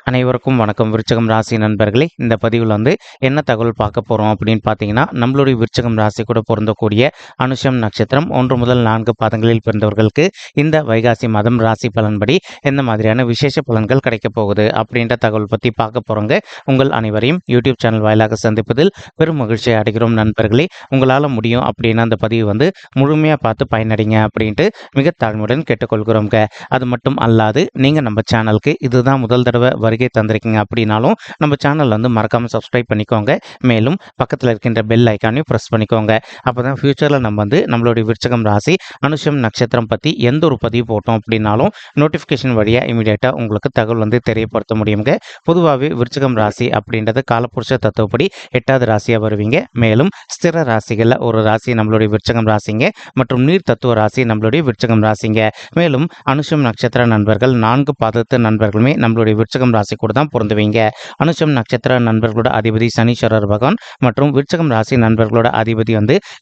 அனைவருக்கும் வணக்கம். விருச்சகம் ராசி நண்பர்களே, இந்த பதிவில் என்ன தகவல் பார்க்க போகிறோம் அப்படின்னு பார்த்தீங்கன்னா, நம்மளுடைய விருச்சகம் ராசி கூட பொருந்தக்கூடிய அனுஷம் நட்சத்திரம் 1 முதல் 4 பாதங்களில் பிறந்தவர்களுக்கு இந்த வைகாசி மாதம் ராசி பலன்படி எந்த மாதிரியான விசேஷ பலன்கள் கிடைக்கப் போகுது அப்படின்ற தகவல் பற்றி பார்க்க போகிறோங்க. உங்கள் அனைவரையும் யூடியூப் சேனல் வாயிலாக சந்திப்பதில் பெரும் மகிழ்ச்சியை அடைகிறோம் நண்பர்களே. உங்களால் முடியும் அப்படின்னா அந்த பதிவு முழுமையாக பார்த்து பயனடைங்க அப்படின்ட்டு மிக தாழ்மையுடன் கேட்டுக்கொள்கிறோங்க. அது மட்டும் அல்லாது நீங்கள் நம்ம சேனலுக்கு இதுதான் முதல் தடவை வருகை தந்திருக்கீங்க அப்படின்னாலும் நம்ம சேனல் மறக்காம சப்ஸ்கிரைப் பண்ணிக்கோங்க. மேலும் பக்கத்தில் இருக்கின்ற பெல் ஐக்கானையும் ப்ரெஸ் பண்ணிக்கோங்க. அப்பதான் ஃபியூச்சரில் நம்ம நம்மளுடைய விருச்சகம் ராசி அனுஷம் நட்சத்திரம் பற்றி எந்த ஒரு பதிவு போட்டோம் அப்படின்னாலும் நோட்டிஃபிகேஷன் வழியாக இமீடியட்டாக உங்களுக்கு தகவல் தெரியப்படுத்த முடியுங்க. பொதுவாகவே விருச்சகம் ராசி அப்படின்றது காலப்புருஷ தத்துவப்படி 8வது ராசியாக வருவீங்க. மேலும் ஸ்திர ராசிகளில் ஒரு ராசி நம்மளுடைய விருச்சகம் ராசிங்க மற்றும் நீர் தத்துவ ராசி நம்மளுடைய விருச்சகம் ராசிங்க. மேலும் அனுஷம் நட்சத்திர நண்பர்கள் 4 பாதத்து நண்பர்களுமே நம்மளுடைய விருச்சகம் ராசி கூட தான் பொருந்துவீங்க. அனுஷம் நட்சத்திர நண்பர்களோட அதிபதி சனீஸ்வரர் பகவான் மற்றும் விருச்சகம் ராசி நண்பர்களோட அதிபதி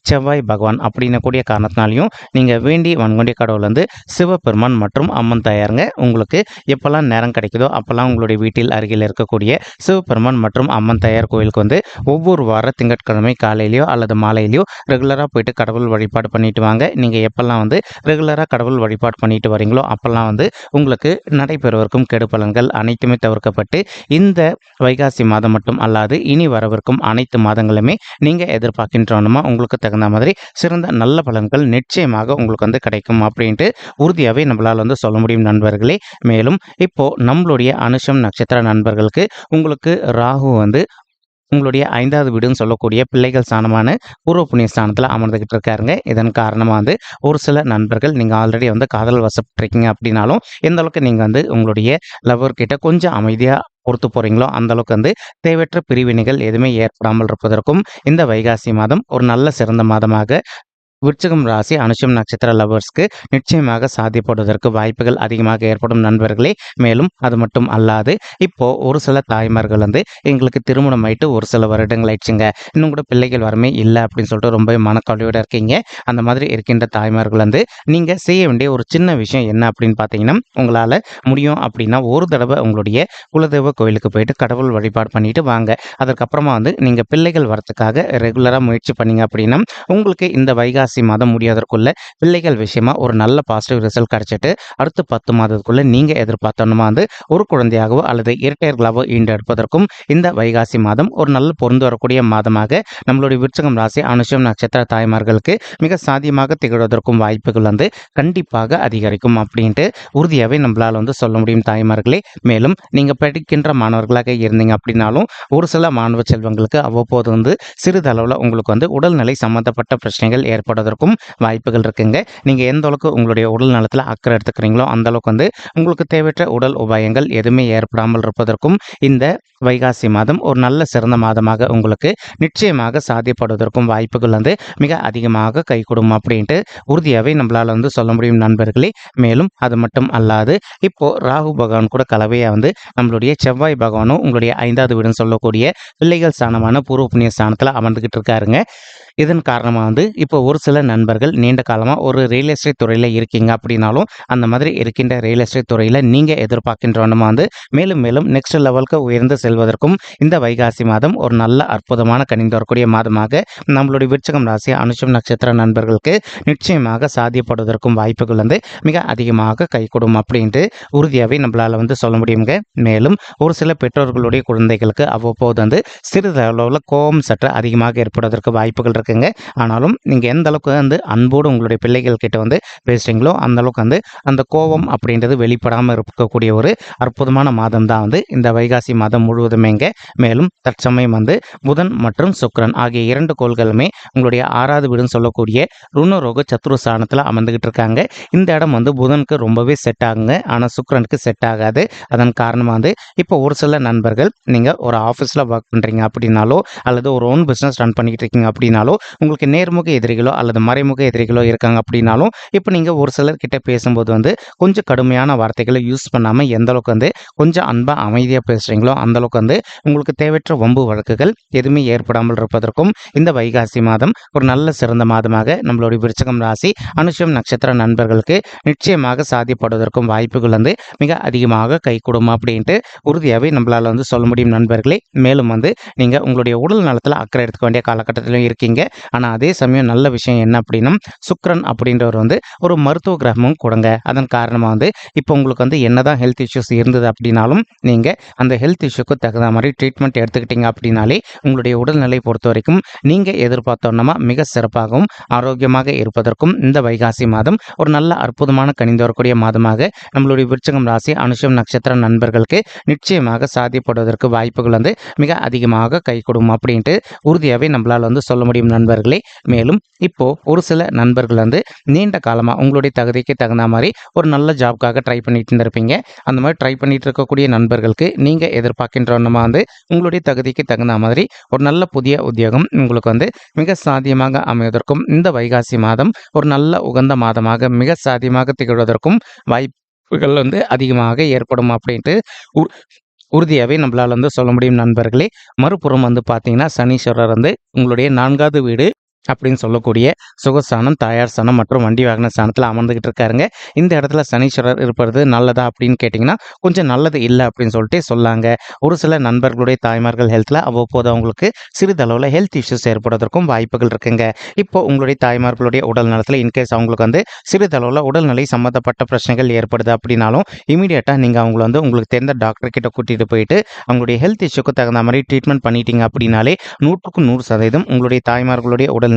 செவ்வாய் பகவான் அப்படின்னு கூடிய காரணத்தினாலையும் நீங்க வேண்டி வன்கொண்டிய கடவுள் சிவபெருமான் மற்றும் அம்மன் தாயாருங்க. உங்களுக்கு எப்பெல்லாம் நேரம் கிடைக்குதோ அப்பெல்லாம் உங்களுடைய வீட்டில் அருகில் இருக்கக்கூடிய சிவபெருமான் மற்றும் அம்மன் தாயார் கோயிலுக்கு ஒவ்வொரு வார திங்கட்கிழமை காலையிலையோ அல்லது மாலையிலையோ ரெகுலராக போயிட்டு கடவுள் வழிபாடு பண்ணிட்டு வாங்க. நீங்க எப்பெல்லாம் ரெகுலராக கடவுள் வழிபாடு பண்ணிட்டு வரீங்களோ அப்பெல்லாம் உங்களுக்கு நடைபெறுவதற்கும் கெடு பலன்கள் அனைத்துமே தவிர்க்கப்பட்டு இந்த வைகாசி மாதம் மட்டும் அல்லாது இனி வரவிருக்கும் அனைத்து மாதங்களுமே நீங்க எதிர்பார்க்கின்றோமா உங்களுக்கு தகுந்த மாதிரி சிறந்த நல்ல பலன்கள் நிச்சயமாக உங்களுக்கு கிடைக்கும் அப்படின்ட்டு உறுதியாகவே நம்மளால் சொல்ல முடியும் நண்பர்களே. மேலும் இப்போ நம்மளுடைய அனுஷம் நட்சத்திர நண்பர்களுக்கு உங்களுக்கு ராகு உங்களுடைய 5வது வீடுன்னு சொல்லக்கூடிய பிள்ளைகள் ஸ்தானமான பூர்வ புண்ணிய ஸ்தானத்தில் அமர்ந்துகிட்டு இருக்காருங்க. இதன் காரணமாக ஒரு சில நண்பர்கள் நீங்கள் ஆல்ரெடி காதல் வசப்பட்டிருக்கீங்க அப்படின்னாலும் எந்த அளவுக்கு நீங்கள் உங்களுடைய லவர் கிட்ட கொஞ்சம் அமைதியாக பொறுத்து போகிறீங்களோ அந்த அளவுக்கு தேவையற்ற பிரிவினைகள் எதுவுமே ஏற்படாமல் இருப்பதற்கும் இந்த வைகாசி மாதம் ஒரு நல்ல சிறந்த மாதமாக விருச்சகம் ராசி அனுஷம் நட்சத்திர லவர்ஸ்க்கு நிச்சயமாக சாத்தியப்படுவதற்கு வாய்ப்புகள் அதிகமாக ஏற்படும் நண்பர்களே. மேலும் அது மட்டும் அல்லாது இப்போ ஒரு சில தாய்மார்கள் எங்களுக்கு திருமணம் ஆயிட்டு ஒரு சில வருடங்கள் ஆயிடுச்சுங்க, இன்னும் கூட பிள்ளைகள் வரமே இல்லை அப்படின்னு சொல்லிட்டு ரொம்ப மனக்கவலையோட இருக்கீங்க. அந்த மாதிரி இருக்கின்ற தாய்மார்கள் நீங்க செய்ய வேண்டிய ஒரு சின்ன விஷயம் என்ன அப்படின்னு பார்த்தீங்கன்னா, உங்களால் முடியும் அப்படின்னா ஒரு தடவை உங்களுடைய குலதெய்வ கோயிலுக்கு போயிட்டு கடவுள் வழிபாடு பண்ணிட்டு வாங்க. அதற்கப்புறமா நீங்க பிள்ளைகள் வரத்துக்காக ரெகுலராக முயற்சி பண்ணீங்க அப்படின்னா உங்களுக்கு இந்த வைகாசி மாதம் முடியாதற்குள்ள பிள்ளைகள் விஷயமா ஒரு நல்ல பாசிட்டிவ் ரிசல்ட் கிடைச்சிட்டு அடுத்த 10 மாதத்துக்குள்ள நீங்க எதிர்பார்த்தோம்னா ஒரு குழந்தையாகவோ அல்லது இரட்டையர்களாவோ ஈண்டெடுப்பதற்கும் இந்த வைகாசி மாதம் ஒரு நல்ல பொருந்து வரக்கூடிய மாதமாக நம்மளுடைய விருச்சகம் ராசி அனுஷம் நட்சத்திர தாய்மார்களுக்கு மிக சாத்தியமாக திகழ்வதற்கும் வாய்ப்புகள் கண்டிப்பாக அதிகரிக்கும் அப்படின்ட்டு உறுதியாகவே நம்மளால் சொல்ல முடியும் தாய்மார்களே. மேலும் நீங்க படிக்கின்ற மாணவர்களாக இருந்தீங்க அப்படின்னாலும் ஒரு சில மாணவ செல்வங்களுக்கு அவ்வப்போது சிறிதளவில் உங்களுக்கு உடல்நிலை சம்பந்தப்பட்ட பிரச்சனைகள் ஏற்படுவதற்கும் வாய்ப்புகள் இருக்குங்க. நீங்க எந்த அளவுக்கு உங்களுடைய உடல் நலத்தில் அக்கறை எடுத்துக்கிறீங்களோ அந்த அளவுக்கு உங்களுக்கு தேவையற்ற உடல் உபாயங்கள் எதுவுமே ஏற்படாமல் இருப்பதற்கும் இந்த வைகாசி மாதம் ஒரு நல்ல சிறந்த மாதமாக உங்களுக்கு நிச்சயமாக சாத்தியப்படுவதற்கும் வாய்ப்புகள் மிக அதிகமாக கைகூடும் அப்படின்ட்டு உறுதியாகவே நம்மளால் சொல்ல முடியும் நண்பர்களே. மேலும் அது மட்டும் அல்லாது இப்போ ராகு பகவான் கூட கலவையா நம்மளுடைய செவ்வாய் பகவானும் உங்களுடைய 5வது வீடுன்னு சொல்லக்கூடிய பிள்ளைகள் ஸ்தானமான பூர்வ புண்ணிய ஸ்தானத்தில் அமர்ந்துகிட்டு இருக்காருங்க. இதன் காரணமாக இப்போ ஒரு சில நண்பர்கள் நீண்ட காலமாக ஒரு ரியல் எஸ்டேட் துறையில் இருக்கீங்க அப்படின்னாலும் அந்த மாதிரி இருக்கின்ற ரியல் எஸ்டேட் துறையில் நீங்கள் எதிர்பார்க்கின்றவனமா மேலும் மேலும் நெக்ஸ்ட் லெவலுக்கு உயர்ந்து செல்வதற்கும் இந்த வைகாசி மாதம் ஒரு நல்ல அற்புதமான கனிந்து வரக்கூடிய மாதமாக நம்மளுடைய விருச்சகம் ராசி அனுஷம் நட்சத்திர நண்பர்களுக்கு நிச்சயமாக சாத்தியப்படுவதற்கும் வாய்ப்புகள் மிக அதிகமாக கைகூடும் அப்படின்ட்டு உறுதியாகவே நம்மளால் சொல்ல முடியுங்க. மேலும் ஒரு சில பெற்றோர்களுடைய குழந்தைகளுக்கு அவ்வப்போது சிறிதளவில் கோபம் சற்று அதிகமாக ஏற்படுவதற்கு வாய்ப்புகள் இருக்குங்க. ஆனாலும் நீங்க எந்த அளவுக்கு அன்போடு உங்களுடைய பிள்ளைகள் கிட்ட பேசுறீங்களோ அந்த அளவுக்கு அந்த கோபம் அப்படின்றது வெளிப்படாமல் இருக்கக்கூடிய ஒரு அற்புதமான மாதம் தான் இந்த வைகாசி மாதம் முழுவதுமேங்க. மேலும் தற்சமயம் புதன் மற்றும் சுக்கிரன் ஆகிய 2 கோள்களுமே உங்களுடைய 6வது வீடுன்னு சொல்லக்கூடிய ருணரோக சத்ரு ஸ்தானத்தில் அமர்ந்துகிட்டு இருக்காங்க. இந்த இடம் புதனுக்கு ரொம்பவே செட் ஆகுங்க, ஆனால் சுக்கிரனுக்கு செட் ஆகாது. அதன் காரணமாக இப்போ ஒரு சில நண்பர்கள் நீங்க ஒரு ஆஃபீஸில் ஒர்க் பண்றீங்க அப்படின்னாலோ அல்லது ஒரு ஓன் பிஸ்னஸ் ரன் பண்ணிக்கிட்டு இருக்கீங்க அப்படின்னாலோ உங்களுக்கு நேர்முக எதிரிகளோ அல்லது மறைமுக எதிரிகளோ இருக்காங்க அப்படின்னாலும் இப்போ நீங்கள் ஒரு சிலர் கிட்ட பேசும்போது வந்து கொஞ்சம் கடுமையான வார்த்தைகளை யூஸ் பண்ணாமல் எந்த அளவுக்கு வந்து கொஞ்சம் அன்பாக அமைதியாக பேசுகிறீங்களோ அந்த அளவுக்கு வந்து உங்களுக்கு தேவையற்ற வம்பு வழக்குகள் எதுவுமே ஏற்படாமல் இருப்பதற்கும் இந்த வைகாசி மாதம் ஒரு நல்ல சிறந்த மாதமாக நம்மளுடைய விருச்சிகம் ராசி அனுஷம் நட்சத்திர நண்பர்களுக்கு நிச்சயமாக சாத்தியப்படுவதற்கும் வாய்ப்புகள் வந்து மிக அதிகமாக கைகூடும் அப்படின்ட்டு உறுதியாகவே நம்மளால் வந்து சொல்ல முடியும் நண்பர்களே. மேலும் வந்து நீங்கள் உங்களுடைய உடல் நலத்தில் அக்கறை எடுத்துக்க வேண்டிய காலகட்டத்திலும் இருக்கீங்க. ஆனால் அதே சமயம் நல்ல விஷயம் என்ன அப்படின்னா சுக்கிரன் அப்படின்றவர் வந்து ஒரு மருத்துவ கிரகமும் கொடுங்க. அதன் காரணமாக வந்து இப்போ உங்களுக்கு வந்து என்னதான் ஹெல்த் இஷ்யூஸ் இருந்தது அப்படின்னாலும் நீங்கள் அந்த ஹெல்த் இஷ்யூக்கு தகுந்த மாதிரி ட்ரீட்மெண்ட் எடுத்துக்கிட்டீங்க அப்படின்னாலே உங்களுடைய உடல்நிலை பொறுத்த வரைக்கும் நீங்கள் எதிர்பார்த்தோன்னா மிக சிறப்பாகவும் ஆரோக்கியமாக இருப்பதற்கும் இந்த வைகாசி மாதம் ஒரு நல்ல அற்புதமான கனிந்து வரக்கூடிய மாதமாக நம்மளுடைய விருச்சிகம் ராசி அனுஷம் நட்சத்திர நண்பர்களுக்கு நிச்சயமாக சாத்தியப்படுவதற்கு வாய்ப்புகள் வந்து மிக அதிகமாக கை கொடுக்கும் அப்படின்ட்டு உறுதியாகவே நம்மளால் வந்து சொல்ல முடியும் நண்பர்களே. மேலும் இப்போ ஒரு சில நண்பர்கள் வந்து நீண்ட காலமாக உங்களுடைய தகுதிக்கு தகுந்த மாதிரி ஒரு நல்ல ஜாப்காக ட்ரை பண்ணிட்டு இருந்திருப்பீங்க. அந்த மாதிரி ட்ரை பண்ணிட்டு இருக்கக்கூடிய நண்பர்களுக்கு நீங்கள் எதிர்பார்க்கின்றவனமா வந்து உங்களுடைய தகுதிக்கு தகுந்த மாதிரி ஒரு நல்ல புதிய உத்தியோகம் உங்களுக்கு வந்து மிக சாத்தியமாக அமைவதற்கும் இந்த வைகாசி மாதம் ஒரு நல்ல உகந்த மாதமாக மிக சாத்தியமாக திகழ்வதற்கும் வாய்ப்புகள் வந்து அதிகமாக ஏற்படும் அப்படின்ட்டு உறுதியாகவே நம்மளால் வந்து சொல்ல முடியும் நண்பர்களே. மறுபுறம் வந்து பார்த்தீங்கன்னா சனீஸ்வரர் வந்து உங்களுடைய 4வது வீடு அப்படின்னு சொல்லக்கூடிய சுகஸ்தானம், தாயார் ஸ்தானம் மற்றும் வண்டி வாகன ஸ்தானத்தில் அமர்ந்துகிட்டு இருக்காருங்க. இந்த இடத்துல சனீஸ்வரர் இருப்பது நல்லதா அப்படின்னு கேட்டிங்கன்னா கொஞ்சம் நல்லது இல்லை அப்படின்னு சொல்லிட்டு சொல்லாங்க. ஒரு சில நண்பர்களுடைய தாய்மார்கள் ஹெல்த்தில் அவ்வப்போது அவங்களுக்கு சிறிதளவில் ஹெல்த் இஷ்யூஸ் ஏற்படுவதற்கும் வாய்ப்புகள் இருக்குங்க. இப்போ உங்களுடைய தாய்மார்களுடைய உடல் நலத்தில் இன்கேஸ் அவங்களுக்கு வந்து சிறிதளவில் உடல்நிலை சம்மந்தப்பட்ட பிரச்சனைகள் ஏற்படுது அப்படின்னாலும் இமீடியட்டாக நீங்கள் அவங்கள வந்து உங்களுக்கு தெரிந்த டாக்டர் கிட்ட கூட்டிகிட்டு போயிட்டு அவங்களுடைய ஹெல்த் இஷ்யூக்கு தகுந்த மாதிரி ட்ரீட்மெண்ட் பண்ணிட்டீங்க அப்படின்னாலே 100% உங்களுடைய தாய்மார்களுடைய உடல்நிலை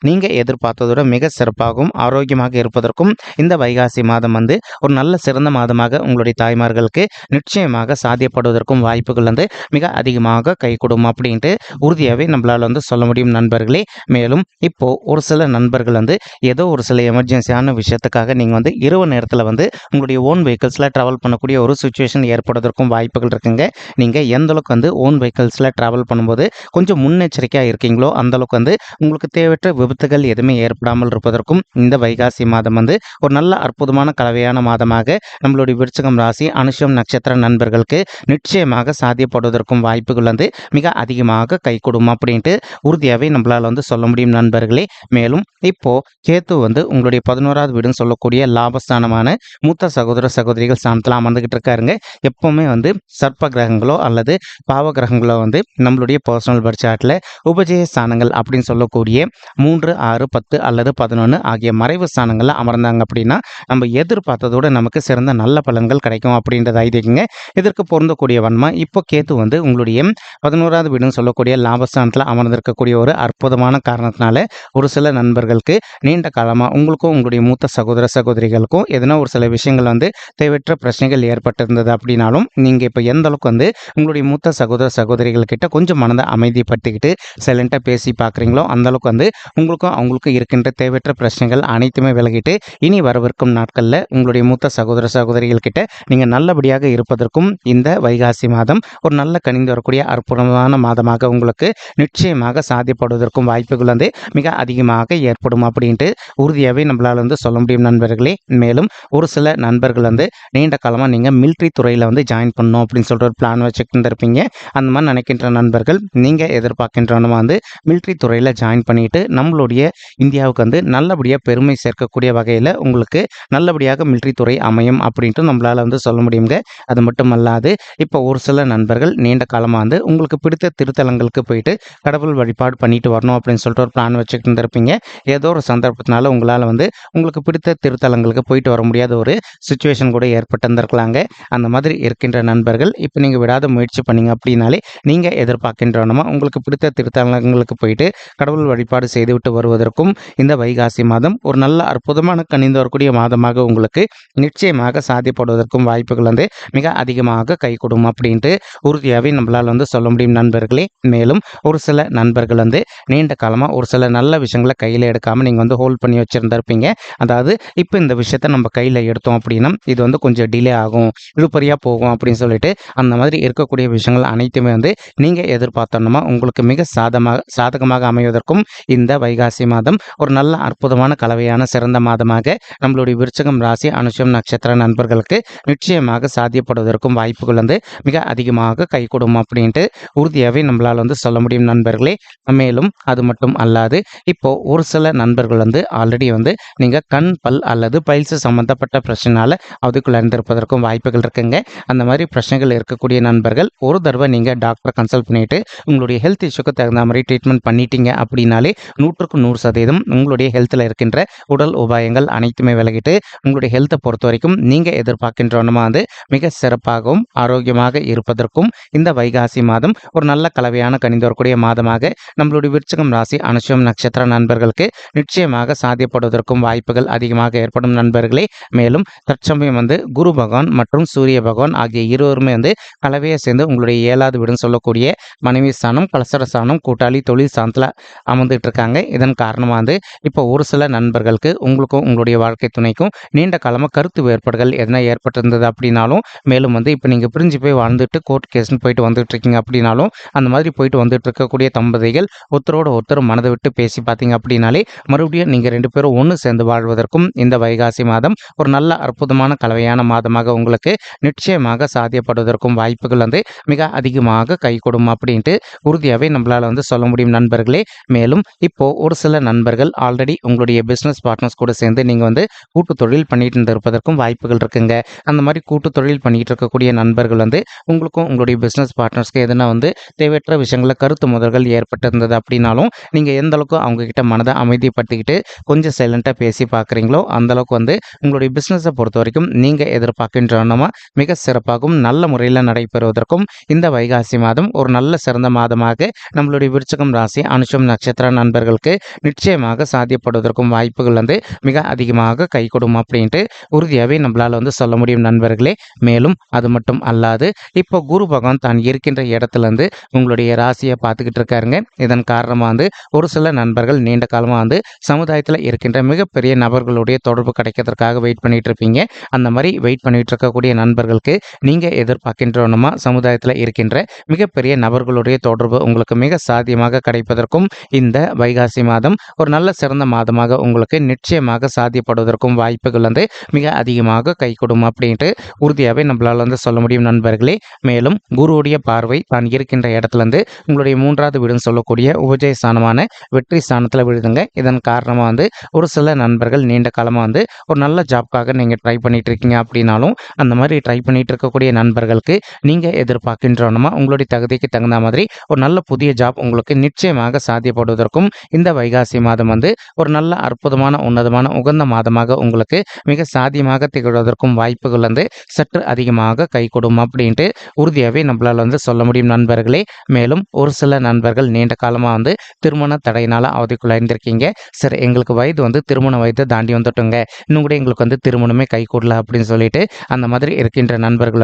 நீங்க எதிர்பார்த்ததோட மிக சிறப்பாகவும் ஆரோக்கியமாக இருப்பதற்கும் இந்த வைகாசி மாதம் வந்து ஒரு நல்ல சிறந்த மாதமாக உங்களுடைய தாய்மார்களுக்கு நிச்சயமாக சாத்தியப்படுவதற்கும் வாய்ப்புகள் வந்து மிக அதிகமாக கைகூடும் அப்படின்ட்டு உறுதியாகவே நம்மளால் வந்து சொல்ல முடியும் நண்பர்களே. மேலும் இப்போ ஒரு சில நண்பர்கள் வந்து ஏதோ ஒரு சில எமர்ஜென்சியான விஷயத்துக்காக நீங்கள் வந்து இரவு நேரத்தில் வந்து உங்களுடைய ஓன் வெஹிக்கிள்ஸில் ட்ராவல் பண்ணக்கூடிய ஒரு சுச்சுவேஷன் ஏற்படுவதற்கும் வாய்ப்புகள் இருக்குங்க. நீங்கள் எந்த அளவுக்கு வந்து ஓன் வெஹிக்கிள்ஸில் ட்ராவல் பண்ணும்போது கொஞ்சம் முன்னெச்சரிக்கையாக இருக்கீங்களோ அந்தளவுக்கு வந்து உங்களுக்கு தேவையற்ற விபத்துகள் எதுவுமே ஏற்படாமல் இருப்பதற்கும் இந்த வைகாசி மாதம் வந்து ஒரு நல்ல அற்புதமான கலவையான மாதமாக நம்மளுடைய விருச்சிகம் ராசி அனுஷம் நட்சத்திர நண்பர்களுக்கு நிச்சயமாக சாத்தியப்படுவதற்கும் வாய்ப்புகள் வந்து மிக அதிகமாக கைகூடும் அப்படின்ட்டு உறுதியாகவே நம்மளால் வந்து சொல்ல முடியும் நண்பர்களே. மேலும் இப்போ கேத்து வந்து உங்களுடைய 11வது வீடுன்னு சொல்லக்கூடிய லாபஸ்தானமான மூத்த சகோதர சகோதரிகள் ஸ்தானத்தில் அமர்ந்துகிட்டு இருக்காருங்க. எப்பவுமே வந்து சர்ப்ப கிரகங்களோ அல்லது பாவ கிரகங்களோ வந்து நம்மளுடைய பர்சனல் பர்த் சார்ட்டில் உபஜய ஸ்தானங்கள் அப்படின்னு சொல்லக்கூடிய 3, 6, 10 அல்லது 11 ஆகிய மறைவு ஸ்தானங்களில் அமர்ந்தாங்க அப்படின்னா நம்ம எதிர்பார்த்ததோடு நமக்கு சிறந்த நல்ல பலன்கள் கிடைக்கும் அப்படின்றத ஐதீகங்க. இதற்கு பொருந்தக்கூடிய வன்மா இப்போ கேத்து வந்து உங்களுடைய 11வது வீடுன்னு சொல்லக்கூடிய லாபஸ்தானத்தில் அமர்ந்திருக்கக்கூடிய ஒரு அற்புதமான காரணத்தினால ஒரு சில நண்பர்களுக்கு நீண்ட காலமாக உங்களுக்கும் உங்களுடைய மூத்த சகோதர சகோதரிகளுக்கும் எதனா ஒரு சில விஷயங்கள் வந்து தேவையற்ற பிரச்சனைகள் ஏற்பட்டிருந்தது அப்படின்னாலும் நீங்கள் இப்போ எந்த அளவுக்கு வந்து உங்களுடைய மூத்த சகோதர சகோதரிகள் கிட்ட கொஞ்சம் மனதை அமைதிப்படுத்திக்கிட்டு சைலண்டாக பேசி பார்க்குறீங்களோ அந்தளவுக்கு வந்து உங்களுக்கும் அவங்களுக்கும் இருக்கின்ற தேவையற்ற பிரச்சனைகள் அனைத்துமே விலகிட்டு இனி வரவிருக்கும் நாட்களில் உங்களுடைய மூத்த சகோதர சகோதரிகள் கிட்ட நீங்கள் நல்லபடியாக இருப்பதற்கும் இந்த வைகாசி மாதம் ஒரு நல்ல கனிந்து வரக்கூடிய அற்புதமான மாதமாக உங்களுக்கு நிச்சயமாக சாத்தியப்படுவதற்கும் வாய்ப்புகள் வந்து மிக அதிகமாக ஏற்படும் அப்படின்ட்டு உறுதியாகவே நம்மளால் வந்து சொல்ல முடியும் நண்பர்களே. மேலும் ஒரு சில நண்பர்கள் வந்து நீண்ட காலமாக நீங்கள் மிலிட்ரி துறையில் வந்து ஜாயின் பண்ணணும் அப்படின்னு சொல்லிட்டு ஒரு பிளான் வச்சுக்கிட்டு இருந்திருப்பீங்க. அந்த மாதிரி நினைக்கின்ற நண்பர்கள் நீங்கள் எதிர்பார்க்கின்றவனமா வந்து மிலிட்ரி துறையில் ஜாயின் பண்ணிட்டு நம்மளுடைய இந்தியாவுக்கு வந்து நல்லபடியாக பெருமை சேர்க்கக்கூடிய வகையில் உங்களுக்கு நல்லபடியாக மிலிட்ரி துறை அமையும் அப்படின்ட்டு நம்மளால் வந்து சொல்ல முடியுங்க. அது மட்டும் அல்லாது இப்போ ஒரு சில நண்பர்கள் நீண்ட காலமாக வந்து உங்களுக்கு பிடித்த திருத்தலங்களுக்கு போயிட்டு கடவுள் வழிபாடு பண்ணிட்டு வரணும் அப்படின்னு சொல்லிட்டு ஒரு பிளான் வச்சுக்கிட்டு இருந்திருப்பீங்க. ஏதோ ஒரு சந்தர்ப்பத்தினால உங்களால் வந்து உங்களுக்கு பிடித்த திருத்தலங்களுக்கு போயிட்டு வர முடியாத ஒரு சுச்சுவேஷன் கூட ஏற்பட்டிருந்திருக்கலாங்க. அந்த மாதிரி இருக்கின்ற நண்பர்கள் இப்போ நீங்கள் விடாத முயற்சி பண்ணீங்க அப்படின்னாலே நீங்கள் எதிர்பார்க்கின்றனமா உங்களுக்கு பிடித்த திருத்தலங்களுக்கு போயிட்டு கடவுள் வழிபாடு செய்துவிட்டு வருவதற்கும் இந்த வைகாசி மாதம் ஒரு நல்ல அற்புதமான கனிந்து வரக்கூடிய மாதமாக உங்களுக்கு நிச்சயமாக சாத்தியப்படுவதற்கும் வாய்ப்புகள் வந்து மிக அதிகமாக கைகூடும் அப்படின்ட்டு உறுதியாகவே நம்மளால் வந்து சொல்ல முடியும் நண்பர்களே. மேலும் ஒரு சில நண்பர்கள் வந்து நீண்ட காலமாக ஒரு சில நல்ல விஷயங்களை கையில் எடுக்காமல் நீங்கள் வந்து ஹோல்ட் பண்ணி வச்சுருந்துருப்பீங்க. அதாவது இப்போ இந்த விஷயத்தை நம்ம கையில் எடுத்தோம் அப்படின்னா இது வந்து கொஞ்சம் டிலே ஆகும், இழுபறியாக போகும் அப்படின்னு சொல்லிட்டு அந்த மாதிரி இருக்கக்கூடிய விஷயங்கள் அனைத்துமே வந்து நீங்கள் எதிர்பார்த்தோன்னா உங்களுக்கு மிக சாதகமாக அமைவதற்கும் இந்த வைகாசி மாதம் ஒரு நல்ல அற்புதமான கலவையான சிறந்த மாதமாக நம்மளுடைய விருச்சகம் ராசி அனுஷம் நட்சத்திர நண்பர்களுக்கு நிச்சயமாக சாத்தியப்படுவதற்கும் வாய்ப்புகள் மிக அதிகமாக கைகூடும் அப்படின்ட்டு உறுதியாகவே நம்மளால் சொல்ல முடியும் நண்பர்களே. மேலும் அது மட்டும் அல்லாது இப்போ ஒரு சில நண்பர்கள் ஆல்ரெடி நீங்கள் கண் பல் அல்லது பைல்ஸ் சம்பந்தப்பட்ட பிரச்சனையால் அதுக்குள்ள இருந்திருப்பதற்கும் வாய்ப்புகள் இருக்குங்க. அந்த மாதிரி பிரச்சனைகள் இருக்கக்கூடிய நண்பர்கள் ஒரு தடவை நீங்கள் டாக்டரை கன்சல்ட் பண்ணிட்டு உங்களுடைய ஹெல்த் இஷ்யூக்கு தகுந்த மாதிரி ட்ரீட்மெண்ட் பண்ணிட்டீங்க அப்படின்னாலே 100% உங்களுடைய ஹெல்த்தில் இருக்கின்ற உடல் உபாயங்கள் அனைத்துமே விலகிட்டு உங்களுடைய ஹெல்த்தை பொறுத்த வரைக்கும் நீங்கள் எதிர்பார்க்கின்றோன்னா மிக சிறப்பாகவும் ஆரோக்கியமாக இருப்பதற்கும் இந்த வைகாசி மாதம் ஒரு நல்ல கலவையான கணிந்து வரக்கூடிய மாதமாக நம்மளுடைய விருச்சிகம் ராசி அனுஷம் நட்சத்திர நண்பர்களுக்கு நிச்சயமாக சாத்தியப்படுவதற்கும் வாய்ப்புகள் அதிகமாக ஏற்படும் நண்பர்களே. மேலும் தற்சமயம் குரு பகவான் மற்றும் சூரிய பகவான் ஆகிய இருவருமே கலவையை சேர்ந்து உங்களுடைய 7வது வீடுன்னு சொல்லக்கூடிய மனைவி ஸ்தானம், கலசர ஸ்தானம், கூட்டாளி தொழில் ஸ்தானத்தில் அமர்ந்துட்டு இருக்காங்க. இதன் காரணமாக இப்போ ஒரு சில நண்பர்களுக்கு உங்களுக்கும் உங்களுடைய வாழ்க்கை துணைக்கும் நீண்ட காலமாக கருத்து வேறுபாடுகள் எதனா ஏற்பட்டிருந்தது அப்படின்னாலும், மேலும் இப்போ நீங்கள் பிரிஞ்சு போய் வாழ்ந்துட்டு கோர்ட் கேஸ்ன்னு போயிட்டு வந்துட்டு இருக்கீங்க அப்படின்னாலும், அந்த மாதிரி போயிட்டு வந்துட்டு இருக்கக்கூடிய தம்பதிகள் ஒருத்தரோட ஒருத்தர் மனதை விட்டு பேசி பார்த்தீங்க அப்படின்னாலே மறுபடியும் நீங்கள் 2 பேரும் ஒன்று சேர்ந்து வாழ்வதற்கும் இந்த வைகாசி மாதம் ஒரு நல்ல அற்புதமான கலவையான மாதமாக உங்களுக்கு நிச்சயமாக சாத்தியப்படுவதற்கும் வாய்ப்புகள் மிக அதிகமாக கைகூடும் அப்படின்ட்டு உறுதியாகவே நம்மளால் சொல்ல முடியும் நண்பர்களே. மேலும் இப்போ ஒரு சில நண்பர்கள் ஆல்ரெடி உங்களுடைய பிஸ்னஸ் பார்ட்னர்ஸ் கூட சேர்ந்து நீங்கள் கூட்டு தொழில் பண்ணிட்டு இருப்பதற்கும் வாய்ப்புகள் இருக்குங்க. அந்த மாதிரி கூட்டு தொழில் பண்ணிட்டு இருக்கக்கூடிய நண்பர்கள் உங்களுக்கும் உங்களுடைய பிஸ்னஸ் பார்ட்னர்ஸ்க்கு எதுனா தேவையற்ற விஷயங்களில் கருத்து முதல்கள் ஏற்பட்டிருந்தது அப்படின்னாலும், நீங்கள் எந்த அளவுக்கு அவங்க கிட்ட மனதை அமைதிப்படுத்திக்கிட்டு கொஞ்சம் சைலண்டாக பேசி பார்க்குறீங்களோ அந்தளவுக்கு உங்களுடைய பிஸ்னஸை பொறுத்த வரைக்கும் நீங்கள் எதிர்பார்க்கின்றனமா மிக சிறப்பாகவும் நல்ல முறையில் நடைபெறுவதற்கும் இந்த வைகாசி மாதம் ஒரு நல்ல சிறந்த மாதமாக நம்மளுடைய விருச்சிகம் ராசி அனுஷம் நட்சத்திர நண்பர்களுக்கு நிச்சயமாக சாத்தியப்படுவதற்கும் வாய்ப்புகள் மிக அதிகமாக கைகூடும் அப்படின்ட்டு உறுதியாகவே நம்மளால் சொல்ல முடியும் நண்பர்களே. மேலும் அது மட்டும் அல்லாது இப்போ குரு பகவான் தான் இருக்கின்ற இடத்துல உங்களுடைய ராசியை பார்த்துக்கிட்டு இருக்காருங்க. இதன் காரணமாக ஒரு சில நண்பர்கள் நீண்ட காலமாக சமுதாயத்தில் இருக்கின்ற மிகப்பெரிய நபர்களுடைய தொடர்பு கிடைக்கிறதுக்காக வெயிட் பண்ணிட்டு இருப்பீங்க. அந்த மாதிரி வெயிட் பண்ணிட்டு இருக்கக்கூடிய நண்பர்களுக்கு நீங்கள் எதிர்பார்க்கின்றோமா சமுதாயத்தில் இருக்கின்ற மிகப்பெரிய நபர்களுடைய தொடர்பு உங்களுக்கு மிக சாத்தியமாக கிடைப்பதற்கும் இந்த வைகாசி மாதம் ஒரு நல்ல சிறந்த மாதமாக உங்களுக்கு நிச்சயமாக சாத்தியப்படுவதற்கும் வாய்ப்புகள் மிக அதிகமாக கைகூடும் அப்படின்ட்டு உறுதியாகவே நம்மளால் சொல்ல முடியும் நண்பர்களே. மேலும் குருவுடைய பார்வை தான் இருக்கின்ற இடத்துல உங்களுடைய 3வது வீடுன்னு சொல்லக்கூடிய உபஜய ஸ்தானமான வெற்றி ஸ்தானத்தில் விழுதுங்க. இதன் காரணமாக ஒரு சில நண்பர்கள் நீண்ட காலமாக ஒரு நல்ல ஜாப்காக நீங்கள் ட்ரை பண்ணிட்டு இருக்கீங்க அப்படின்னாலும், அந்த மாதிரி ட்ரை பண்ணிட்டு இருக்கக்கூடிய நண்பர்களுக்கு நீங்கள் எதிர்பார்க்கின்றோன்னா உங்களுடைய தகுதிக்கு தகுந்த மாதிரி ஒரு நல்ல புதிய ஜாப் உங்களுக்கு நிச்சயமாக சாத்தியப்படுவதற்கும் இந்த வைகாசி மாதம் ஒரு நல்ல அற்புதமான உன்னதமான உகந்த மாதமாக உங்களுக்கு மிக சாத்தியமாக திகழ்வதற்கும் வாய்ப்புகள் சற்று அதிகமாக கைகூடும் அப்படின்ட்டு உறுதியாகவே நம்மளால் சொல்ல முடியும் நண்பர்களே. மேலும் ஒரு சில நண்பர்கள் நீண்ட காலமாக திருமண தடையினால் அவதிக்குள்ளாயிருந்திருக்கீங்க. சரி, எங்களுக்கு வயது திருமண வயதை தாண்டி வந்துட்டோங்க, இன்னும் கூட எங்களுக்கு திருமணமே கைகூடல அப்படின்னு சொல்லிட்டு அந்த மாதிரி இருக்கின்ற நண்பர்கள்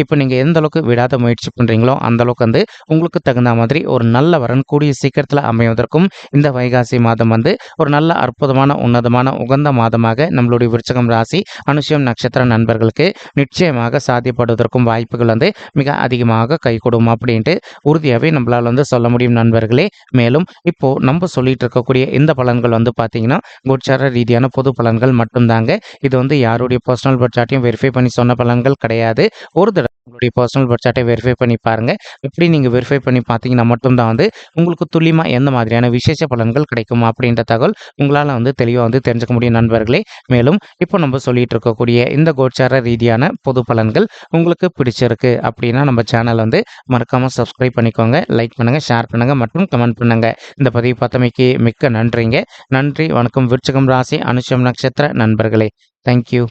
இப்போ நீங்கள் எந்த அளவுக்கு விடாத முயற்சி பண்ணுறீங்களோ அந்த அளவுக்கு உங்களுக்கு தகுந்த மாதிரி ஒரு நல்ல வரன் கூடிய சீக்கிரத்தில் அமைவதற்கும் இந்த வைகாசி மாதம் ஒரு நல்ல அற்புதமான உன்னதமான உகந்த மாதமாக நம்மளுடைய விருச்சிகம் ராசி அனுஷம் நட்சத்திர நண்பர்களுக்கு நிச்சயமாக சாத்தியப்படுவதற்கும் வாய்ப்புகள் மிக அதிகமாக கைகூடும் அப்படின்ட்டு உறுதியாகவே நம்மளால் சொல்ல முடியும் நண்பர்களே. மேலும் இப்போ நம்ம சொல்லிட்டு இருக்கக்கூடிய இந்த பலன்கள் பார்த்தீங்கன்னா கோச்சார ரீதியான பொது பலன்கள் மட்டும்தாங்க. இது யாருடைய பர்சனல் பட்ஜெட்டையும் வெரிஃபை பண்ணி சொன்ன பலன்கள் கிடையாது. ஒரு தடவை உங்களுடைய பர்சனல் பட்ஜெட்டை வெரிஃபை பண்ணி பாருங்கள். எப்படி நீங்கள் வெரிஃபை பண்ணி பார்த்தீங்கன்னா மட்டும்தான் உங்களுக்கு துல்லியமாக எந்த மாதிரியான விசேஷ பலன்கள் கிடைக்குமா அப்படின்ற தகவல் உங்களால் தெளிவாக தெரிஞ்சுக்க முடியும் நண்பர்களே. மேலும் இப்போ நம்ம சொல்லிட்டு இருக்கக்கூடிய இந்த கோச்சார ரீதியான பொது பலன்கள் உங்களுக்கு பிடிச்சிருக்கு அப்படின்னா நம்ம சேனல் மறக்காமல் சப்ஸ்கிரைப் பண்ணிக்கோங்க, லைக் பண்ணுங்கள், ஷேர் பண்ணுங்கள் மற்றும் கமெண்ட் பண்ணுங்கள். இந்த பதிவு பார்த்தமைக்கு மிக்க நன்றிங்க. நன்றி, வணக்கம். விருச்சிகம் ராசி அனுஷம் நட்சத்திர நண்பர்களே. தேங்க்யூ.